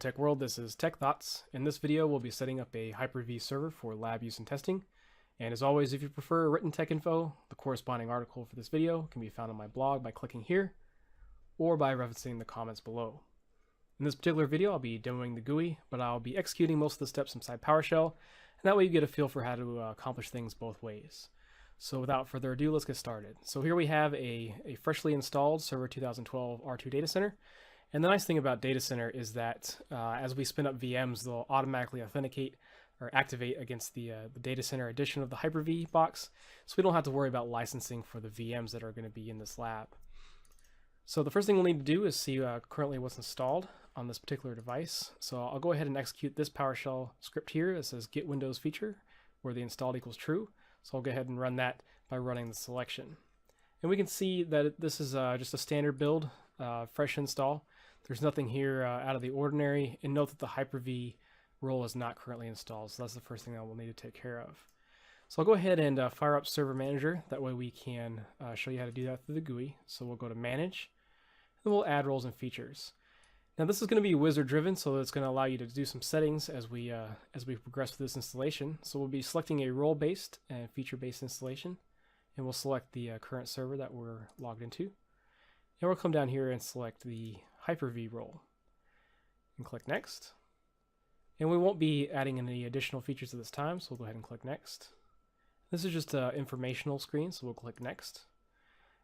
Tech World, this is Tech Thoughts. In this video, we'll be setting up a Hyper-V server for lab use and testing. And as always, if you prefer written tech info, the corresponding article for this video can be found on my blog by clicking here, or by referencing the comments below. In this particular video, I'll be demoing the GUI, but I'll be executing most of the steps inside PowerShell, and that way you get a feel for how to accomplish things both ways. So without further ado, let's get started. So here we have a freshly installed Server 2012 R2 data center. And the nice thing about data center is that as we spin up VMs, they'll automatically authenticate or activate against the data center edition of the Hyper-V box. So we don't have to worry about licensing for the VMs that are going to be in this lab. So the first thing we'll need to do is see currently what's installed on this particular device. So I'll go ahead and execute this PowerShell script here. It says get Windows feature where the installed equals true. So I'll go ahead and run that by running the selection. And we can see that this is just a standard build, fresh install. There's nothing here out of the ordinary, and note that the Hyper-V role is not currently installed, so that's the first thing that we'll need to take care of. So I'll go ahead and fire up Server Manager. That way we can show you how to do that through the GUI. So we'll go to Manage, and we'll add roles and features. Now this is going to be wizard driven, so it's going to allow you to do some settings as we progress with this installation. So we'll be selecting a role-based and feature-based installation, and we'll select the current server that we're logged into. And we'll come down here and select the Hyper-V role and click Next. And we won't be adding any additional features at this time, so we'll go ahead and click Next. This is just an informational screen, so we'll click Next.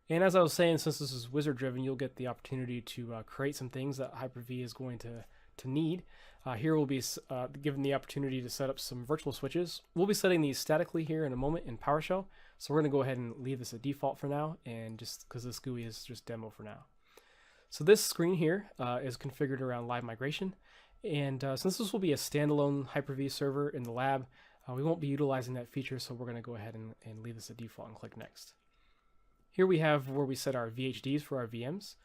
And as I was saying, since this is wizard driven, you'll get the opportunity to create some things that Hyper-V is going to need. Here we'll be given the opportunity to set up some virtual switches. We'll be setting these statically here in a moment in PowerShell, so we're going to go ahead and leave this a default for now, and just because this GUI is just demo for now. So this screen here is configured around live migration, and since this will be a standalone Hyper-V server in the lab, we won't be utilizing that feature, so we're going to go ahead and leave this a default and click Next. Here we have where we set our VHDs for our VMs,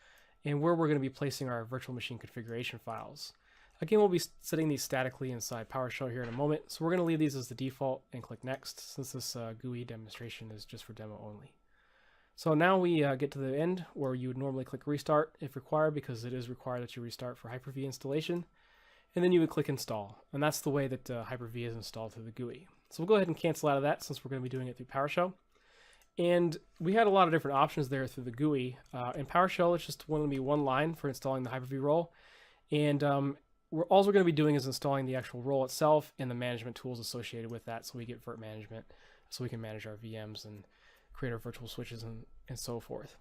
and where we're going to be placing our virtual machine configuration files. Again, we'll be setting these statically inside PowerShell here in a moment, so we're going to leave these as the default and click Next, since this GUI demonstration is just for demo only. So now we get to the end where you would normally click Restart if required, because it is required that you restart for Hyper-V installation. And then you would click Install, and that's the way that Hyper-V is installed through the GUI. So we'll go ahead and cancel out of that since we're going to be doing it through PowerShell. And we had a lot of different options there through the GUI. In PowerShell, it's just going to be one line for installing the Hyper-V role. And all we're going to be doing is installing the actual role itself and the management tools associated with that, so we get virt management, so we can manage our VMs and create our virtual switches and so forth.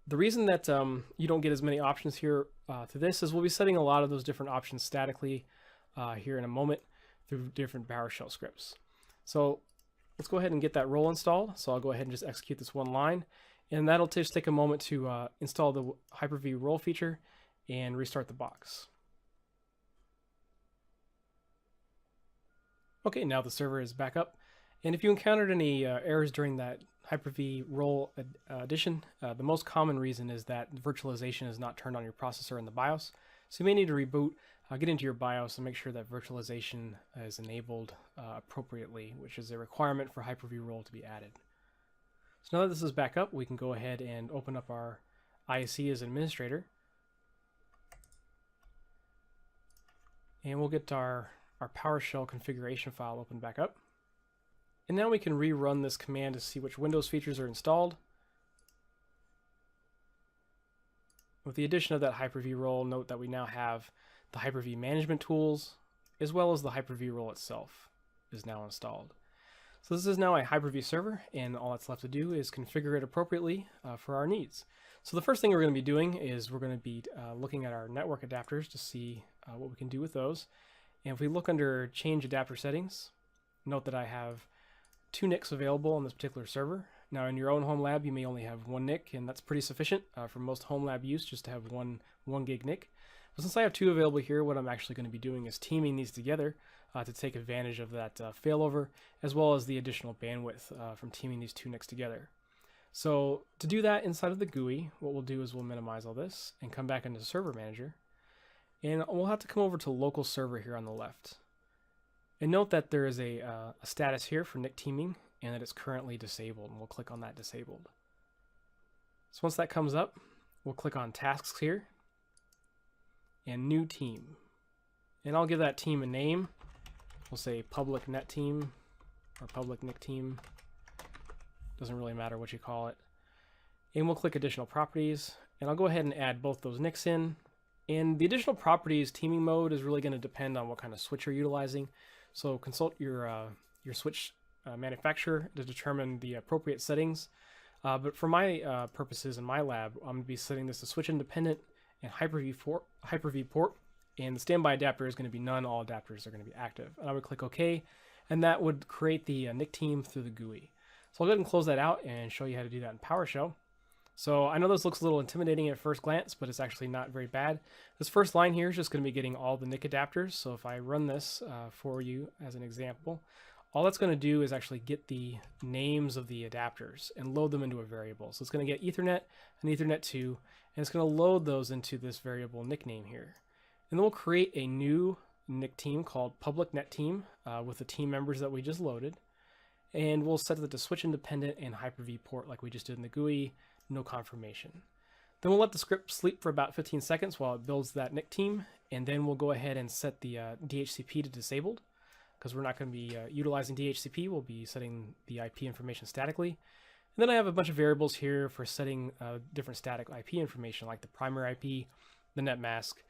The reason that you don't get as many options here to this is we'll be setting a lot of those different options statically here in a moment through different PowerShell scripts. So let's go ahead and get that role installed. So I'll go ahead and just execute this one line, and that'll just take a moment to install the Hyper-V role feature and restart the box. Okay, now the server is back up. And if you encountered any errors during that Hyper-V role addition, the most common reason is that virtualization is not turned on your processor in the BIOS. So you may need to reboot, get into your BIOS and make sure that virtualization is enabled appropriately, which is a requirement for Hyper-V role to be added. So now that this is back up, we can go ahead and open up our ISE as an administrator. And we'll get our PowerShell configuration file open back up. And now we can rerun this command to see which Windows features are installed. With the addition of that Hyper-V role, note that we now have the Hyper-V management tools, as well as the Hyper-V role itself is now installed. So this is now a Hyper-V server, and all that's left to do is configure it appropriately for our needs. So the first thing we're going to be doing is we're going to be looking at our network adapters to see what we can do with those. And if we look under Change Adapter Settings, note that I have 2 NICs available on this particular server. Now in your own home lab, you may only have 1 NIC, and that's pretty sufficient for most home lab use, just to have one gig NIC. But since I have 2 available here, what I'm actually going to be doing is teaming these together to take advantage of that failover, as well as the additional bandwidth from teaming these 2 NICs together. So to do that inside of the GUI, what we'll do is we'll minimize all this and come back into Server Manager. And we'll have to come over to Local Server here on the left. And note that there is a status here for NIC teaming, and that it's currently disabled, and we'll click on that disabled. So once that comes up, we'll click on Tasks here, and New Team. and I'll give that team a name. We'll say public net team or public nick team. Doesn't really matter what you call it. And we'll click additional properties, and I'll go ahead and add both those nicks in. And the additional properties teaming mode is really going to depend on what kind of switch you're utilizing. So consult your switch manufacturer to determine the appropriate settings. But for my purposes in my lab, I'm going to be setting this to switch independent and Hyper-V port. And the standby adapter is going to be none. All adapters are going to be active. And I would click OK, and that would create the nick team through the GUI. So I'll go ahead and close that out and show you how to do that in PowerShell. So I know this looks a little intimidating at first glance, but it's actually not very bad. This first line here is just going to be getting all the NIC adapters. So if I run this for you as an example, all that's going to do is actually get the names of the adapters and load them into a variable. So it's going to get Ethernet and Ethernet 2, and it's going to load those into this variable nickname here. And then we'll create a new NIC team called public net team with the team members that we just loaded. And we'll set it to switch independent and Hyper-V port like we just did in the GUI. No confirmation. Then we'll let the script sleep for about 15 seconds while it builds that NIC team, and then we'll go ahead and set the DHCP to disabled, because we're not going to be utilizing DHCP. We'll be setting the IP information statically. And then I have a bunch of variables here for setting different static IP information, like the primary IP, the net mask,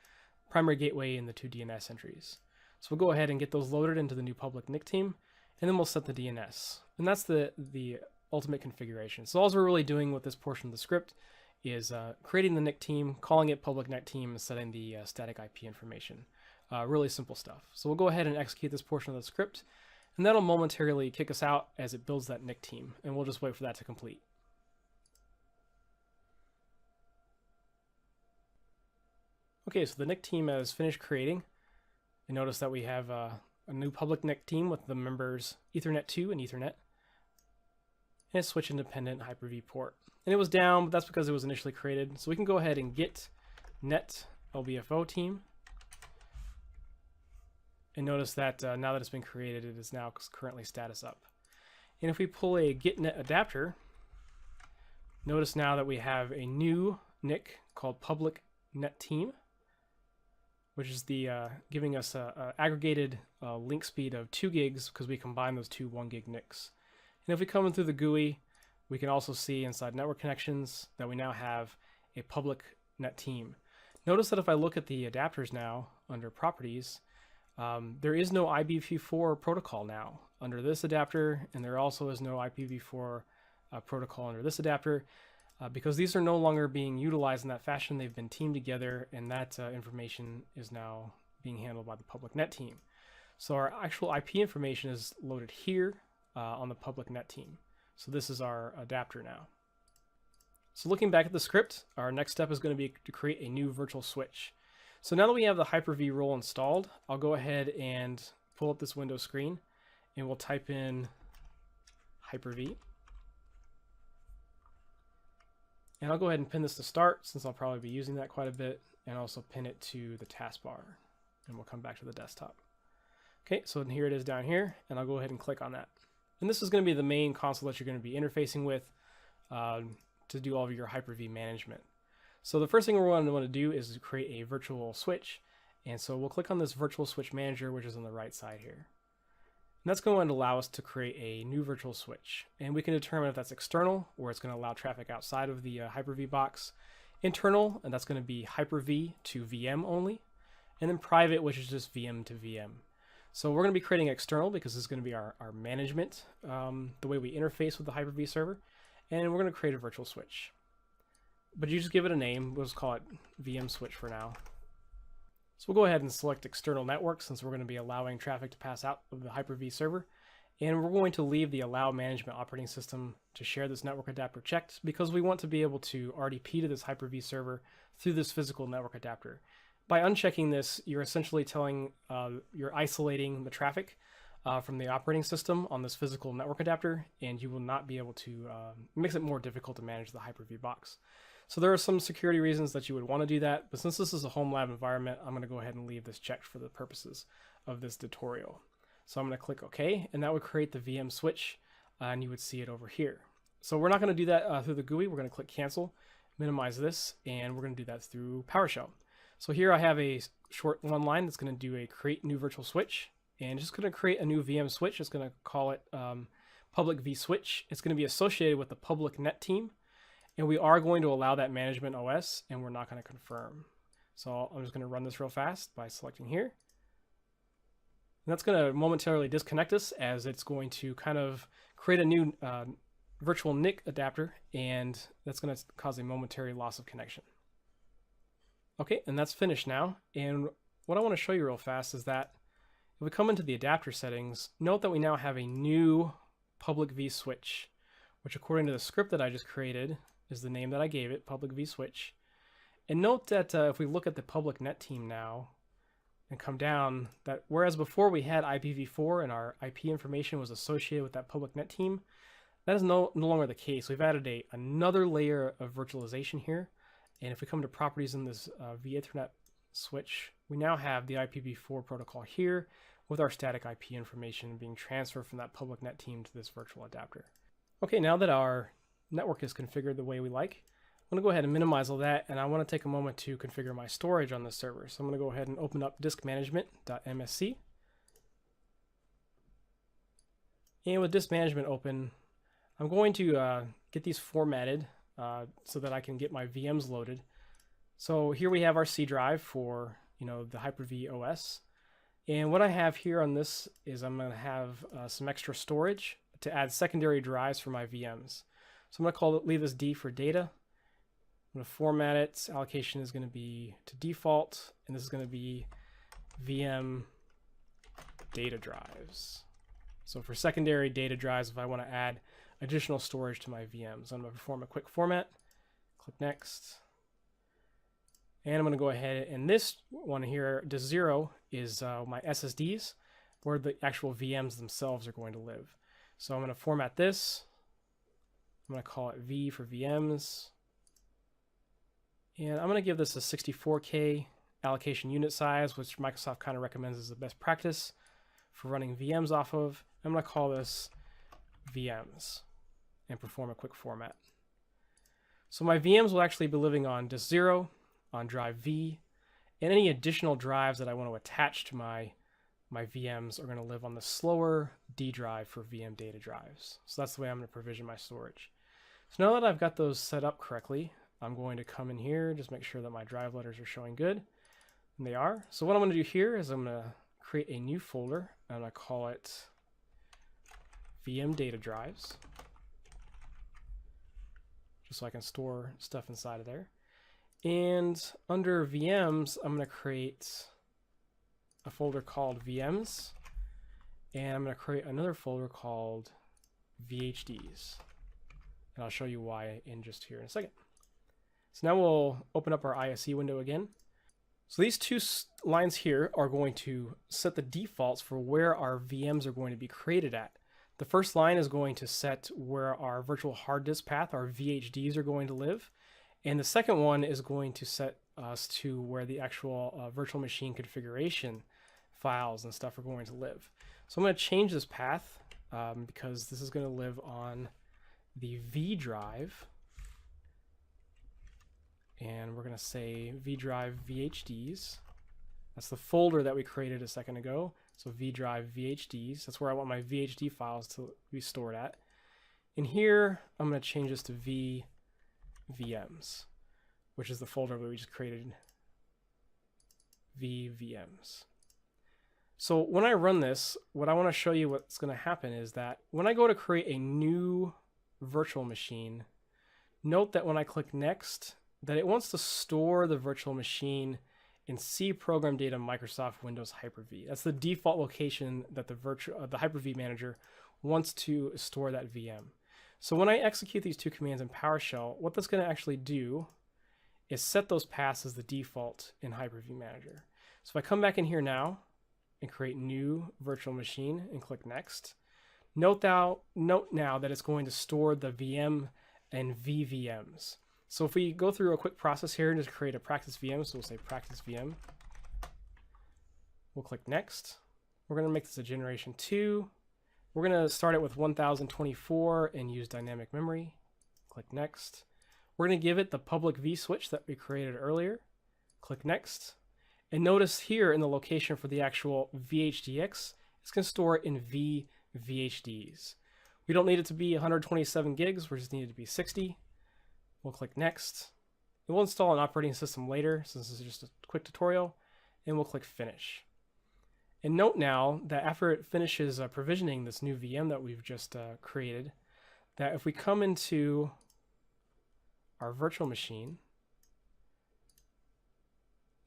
primary gateway, and the 2 DNS entries. So we'll go ahead and get those loaded into the new public NIC team, and then we'll set the DNS. And that's the ultimate configuration. So all we're really doing with this portion of the script is creating the NIC team, calling it public net team, and setting the static IP information. Really simple stuff. So we'll go ahead and execute this portion of the script, and that'll momentarily kick us out as it builds that NIC team, and we'll just wait for that to complete. Okay, so the NIC team has finished creating, and notice that we have a new public NIC team with the members Ethernet 2 and Ethernet. And it's switch independent Hyper-V port. And it was down, but that's because it was initially created. So we can go ahead and get net LBFO team. And notice that now that it's been created, it is now currently status up. And if we pull a get net adapter, notice now that we have a new NIC called public net team, which is the giving us a aggregated link speed of 2 gigs because we combine those two 1 gig NICs. And if we come in through the GUI, we can also see inside network connections that we now have a public net team. Notice that if I look at the adapters now under properties, there is no IPv4 protocol now under this adapter, and there also is no IPv4 protocol under this adapter because these are no longer being utilized in that fashion. They've been teamed together, and that information is now being handled by the public net team. So our actual IP information is loaded here on the public net team. So this is our adapter now. So looking back at the script, our next step is going to be to create a new virtual switch. So now that we have the Hyper-V role installed, I'll go ahead and pull up this Windows screen, and we'll type in Hyper-V. And I'll go ahead and pin this to start, since I'll probably be using that quite a bit, and also pin it to the taskbar, and we'll come back to the desktop. Okay, so here it is down here, and I'll go ahead and click on that. And this is going to be the main console that you're going to be interfacing with to do all of your Hyper-V management. So the first thing we're going to want to do is create a virtual switch. And so we'll click on this virtual switch manager, which is on the right side here. And that's going to allow us to create a new virtual switch. And we can determine if that's external, or it's going to allow traffic outside of the Hyper-V box. Internal, and that's going to be Hyper-V to VM only. And then private, which is just VM to VM. So we're going to be creating external because this is going to be our management, the way we interface with the Hyper-V server. And we're going to create a virtual switch. But you just give it a name. We'll just call it VM switch for now. So we'll go ahead and select external network, since we're going to be allowing traffic to pass out of the Hyper-V server. And we're going to leave the allow management operating system to share this network adapter checked, because we want to be able to RDP to this Hyper-V server through this physical network adapter. By unchecking this, you're essentially telling, you're isolating the traffic from the operating system on this physical network adapter, and you will not be able to, makes it more difficult to manage the Hyper-V box. So there are some security reasons that you would want to do that, but since this is a home lab environment, I'm going to go ahead and leave this checked for the purposes of this tutorial. So I'm going to click OK, and that would create the VM switch, and you would see it over here. So we're not going to do that through the GUI. We're going to click cancel, minimize this, and we're going to do that through PowerShell. So here I have a short one line that's going to do a create new virtual switch, and just going to create a new VM switch. It's going to call it public vSwitch. It's going to be associated with the public net team, and we are going to allow that management OS, and we're not going to confirm. So I'm just going to run this real fast by selecting here. And that's going to momentarily disconnect us, as it's going to kind of create a new virtual NIC adapter, and that's going to cause a momentary loss of connection. Okay, and that's finished now. And what I want to show you real fast is that if we come into the adapter settings, note that we now have a new public vSwitch, which according to the script that I just created is the name that I gave it, public vSwitch. And note that if we look at the public net team now and come down, that whereas before we had IPv4 and our IP information was associated with that public net team, that is no longer the case. We've added another layer of virtualization here. And if we come to properties in this vEthernet switch, we now have the IPv4 protocol here with our static IP information being transferred from that public net team to this virtual adapter. Okay, now that our network is configured the way we like, I'm going to go ahead and minimize all that, and I want to take a moment to configure my storage on the server. So I'm going to go ahead and open up diskmanagement.msc. And with disk management open, I'm going to get these formatted so that I can get my VMs loaded. So here we have our C drive for the Hyper-V OS. And what I have here on this is I'm going to have some extra storage to add secondary drives for my VMs. So I'm going to leave this D for data. I'm going to format it. Allocation is going to be to default, and this is going to be VM data drives. So for secondary data drives, if I want to add additional storage to my VMs, I'm going to perform a quick format, click next, and I'm going to go ahead, and this one here, disk 0, is my SSDs, where the actual VMs themselves are going to live. So I'm going to format this. I'm going to call it V for VMs, and I'm going to give this a 64K allocation unit size, which Microsoft kind of recommends as the best practice for running VMs off of. I'm going to call this VMs and perform a quick format. So my VMs will actually be living on disk 0, on drive V, and any additional drives that I want to attach to my VMs are going to live on the slower D drive for VM data drives. So that's the way I'm going to provision my storage. So now that I've got those set up correctly, I'm going to come in here, just make sure that my drive letters are showing good, and they are. So what I'm going to do here is I'm going to create a new folder, and I'm going to call it VM data drives, just so I can store stuff inside of there. And under VMs, I'm going to create a folder called VMs, and I'm going to create another folder called VHDs. And I'll show you why in just here in a second. So now we'll open up our ISE window again. So these two lines here are going to set the defaults for where our VMs are going to be created at. The first line is going to set where our virtual hard disk path, our VHDs, are going to live. And the second one is going to set us to where the actual virtual machine configuration files and stuff are going to live. So I'm going to change this path because this is going to live on the V drive. And we're going to say V drive VHDs. That's the folder that we created a second ago. So V drive VHDs. That's where I want my VHD files to be stored at. And here I'm going to change this to VMs, which is the folder that we just created, VMs. So when I run this, what I want to show you what's going to happen is that when I go to create a new virtual machine, note that when I click next, that it wants to store the virtual machine in C program data Microsoft Windows Hyper-V. That's the default location that the Hyper-V manager wants to store that VM. So when I execute these two commands in PowerShell, what that's going to actually do is set those paths as the default in Hyper-V Manager. So if I come back in here now and create new virtual machine and click next, note now that it's going to store the VM and VVMs. So if we go through a quick process here and just create a practice VM, so we'll say practice VM. We'll click next. We're going to make this a generation 2. We're going to start it with 1024 and use dynamic memory. Click next. We're going to give it the public vSwitch that we created earlier. Click Next. And notice here in the location for the actual VHDX, it's going to store it in VHDs. We don't need it to be 127 gigs, we just need it to be 60. We'll click Next. And we'll install an operating system later, since this is just a quick tutorial, and we'll click Finish. And note now that after it finishes provisioning this new VM that we've just created, that if we come into our virtual machine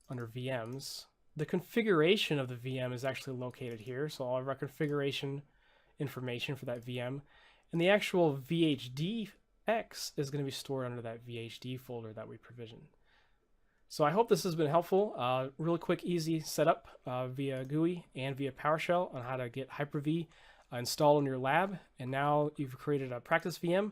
under VMs, the configuration of the VM is actually located here. So all of our configuration information for that VM, and the actual VHDX is going to be stored under that VHD folder that we provisioned. So I hope this has been helpful. Really quick, easy setup via GUI and via PowerShell on how to get Hyper-V installed in your lab. And now you've created a practice VM.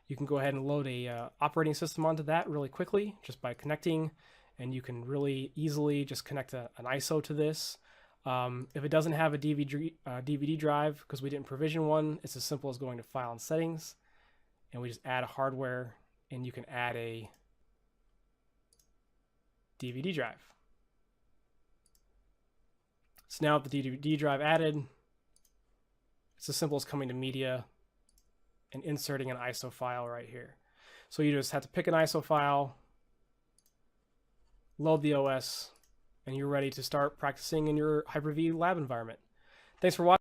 You can go ahead and load a operating system onto that really quickly just by connecting, and you can really easily just connect an ISO to this. If it doesn't have a DVD drive, because we didn't provision one, it's as simple as going to File and Settings, and we just add a hardware, and you can add a DVD drive. So now with the DVD drive added, it's as simple as coming to Media and inserting an ISO file right here. So you just have to pick an ISO file, load the OS, and you're ready to start practicing in your Hyper-V lab environment. Thanks for watching.